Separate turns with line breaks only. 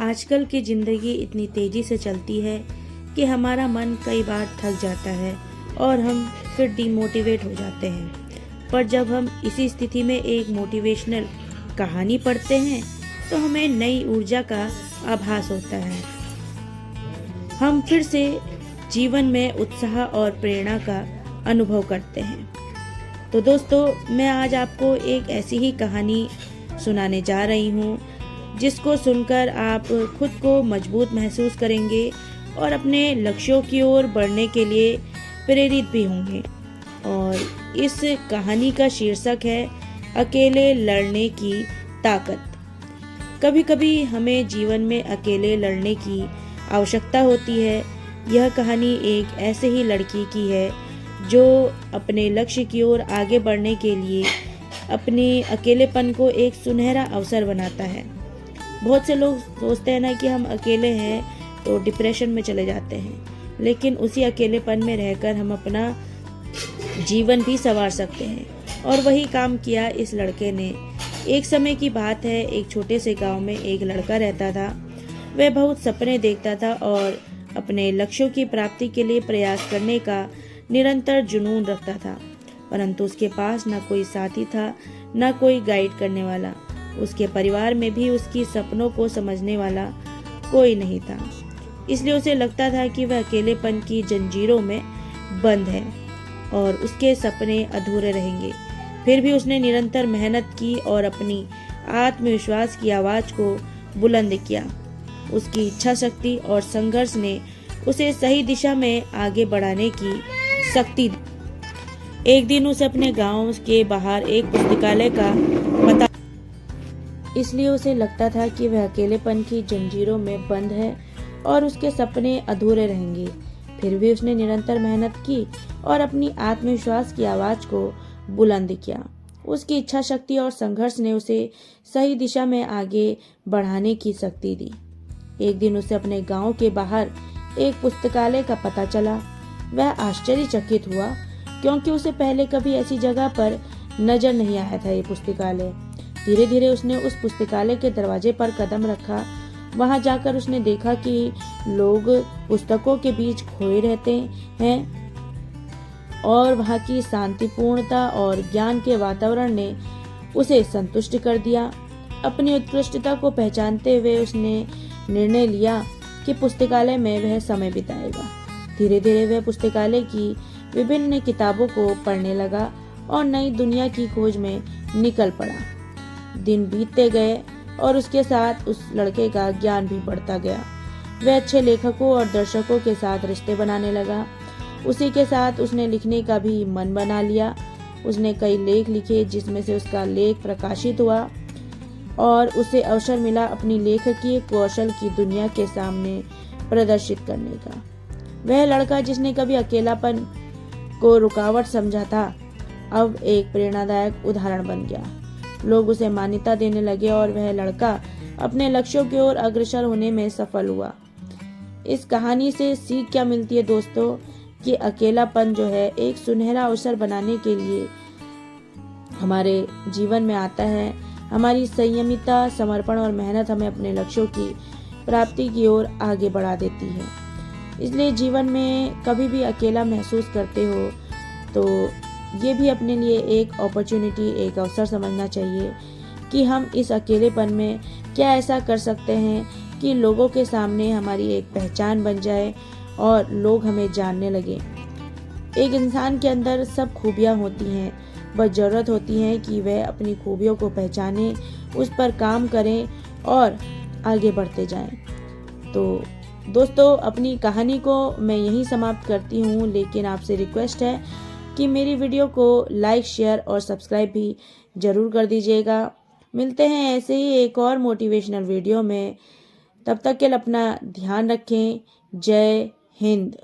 आजकल की ज़िंदगी इतनी तेज़ी से चलती है कि हमारा मन कई बार थक जाता है और हम फिर डिमोटिवेट हो जाते हैं। पर जब हम इसी स्थिति में एक मोटिवेशनल कहानी पढ़ते हैं तो हमें नई ऊर्जा का आभास होता है। हम फिर से जीवन में उत्साह और प्रेरणा का अनुभव करते हैं। तो दोस्तों, मैं आज आपको एक ऐसी ही कहानी सुनाने जा रही हूँ जिसको सुनकर आप खुद को मजबूत महसूस करेंगे और अपने लक्ष्यों की ओर बढ़ने के लिए प्रेरित भी होंगे। और इस कहानी का शीर्षक है अकेले लड़ने की ताकत। कभी कभी हमें जीवन में अकेले लड़ने की आवश्यकता होती है। यह कहानी एक ऐसे ही लड़की की है जो अपने लक्ष्य की ओर आगे बढ़ने के लिए अपने अकेलेपन को एक सुनहरा अवसर बनाता है। बहुत से लोग सोचते हैं ना कि हम अकेले हैं तो डिप्रेशन में चले जाते हैं, लेकिन उसी अकेलेपन में रहकर हम अपना जीवन भी संवार सकते हैं। और वही काम किया इस लड़के ने। एक समय की बात है, एक छोटे से गांव में एक लड़का रहता था। वह बहुत सपने देखता था और अपने लक्ष्यों की प्राप्ति के लिए प्रयास करने का निरंतर जुनून रखता था, परंतु उसके पास न कोई साथी था, न कोई गाइड करने वाला। उसके परिवार में भी उसकी सपनों को समझने वाला कोई नहीं था। इसलिए उसे लगता था कि वह अकेलेपन की जंजीरों में बंद है और उसके सपने अधूरे रहेंगे। फिर भी उसने निरंतर मेहनत की और अपनी आत्मविश्वास की आवाज़ को बुलंद किया। उसकी इच्छा शक्ति और संघर्ष ने उसे सही दिशा में आगे बढ़ाने की शक्ति दी। एक दिन उसे अपने गांव के बाहर एक पुस्तकालय का पता, इसलिए उसे लगता था कि वह अकेलेपन की जंजीरों में बंद है और उसके सपने अधूरे रहेंगे। फिर भी उसने निरंतर मेहनत की और अपनी आत्मविश्वास की आवाज़ को बुलंद किया। उसकी इच्छा शक्ति और संघर्ष ने उसे सही दिशा में आगे बढ़ाने की शक्ति दी। एक दिन उसे अपने गांव के बाहर एक पुस्तकालय का पता चला। वह आश्चर्यचकित हुआ क्योंकि उसे पहले कभी ऐसी जगह पर नजर नहीं आया था ये पुस्तकालय। धीरे धीरे उसने उस पुस्तकालय के दरवाजे पर कदम रखा। वहां जाकर उसने देखा कि लोग पुस्तकों के बीच खोए रहते हैं और वहां की शांतिपूर्णता और ज्ञान के वातावरण ने उसे संतुष्ट कर दिया। अपनी उत्कृष्टता को पहचानते हुए उसने निर्णय लिया कि पुस्तकालय में वह समय बिताएगा। धीरे धीरे वह पुस्तकालय की विभिन्न किताबों को पढ़ने लगा और नई दुनिया की खोज में निकल पड़ा। दिन बीतते गए और उसके साथ उस लड़के का ज्ञान भी बढ़ता गया। वह अच्छे लेखकों और दर्शकों के साथ रिश्ते बनाने लगा। उसी के साथ उसने लिखने का भी मन बना लिया। उसने कई लेख लिखे जिसमें से उसका लेख प्रकाशित हुआ और उसे अवसर मिला अपनी लेखकीय कौशल की दुनिया के सामने प्रदर्शित करने का। वह लड़का जिसने कभी अकेलापन को रुकावट समझा था, अब एक प्रेरणादायक उदाहरण बन गया। लोग उसे मान्यता देने लगे और वह लड़का अपने लक्ष्यों की ओर अग्रसर होने में सफल हुआ। इस कहानी से सीख क्या मिलती है दोस्तों, कि अकेलापन जो है एक सुनहरा अवसर बनाने के लिए हमारे जीवन में आता है। हमारी संयमिता, समर्पण और मेहनत हमें अपने लक्ष्यों की प्राप्ति की ओर आगे बढ़ा देती है। इसलिए जीवन में कभी भी अकेला महसूस करते हो तो ये भी अपने लिए एक अपॉर्चुनिटी, एक अवसर समझना चाहिए कि हम इस अकेलेपन में क्या ऐसा कर सकते हैं कि लोगों के सामने हमारी एक पहचान बन जाए और लोग हमें जानने लगे। एक इंसान के अंदर सब खूबियाँ होती हैं, बस ज़रूरत होती है कि वह अपनी खूबियों को पहचाने, उस पर काम करें और आगे बढ़ते जाएं। तो दोस्तों, अपनी कहानी को मैं यहीं समाप्त करती हूँ, लेकिन आपसे रिक्वेस्ट है कि मेरी वीडियो को लाइक, शेयर और सब्सक्राइब भी ज़रूर कर दीजिएगा। मिलते हैं ऐसे ही एक और मोटिवेशनल वीडियो में। तब तक के लिए अपना ध्यान रखें। जय हिंद।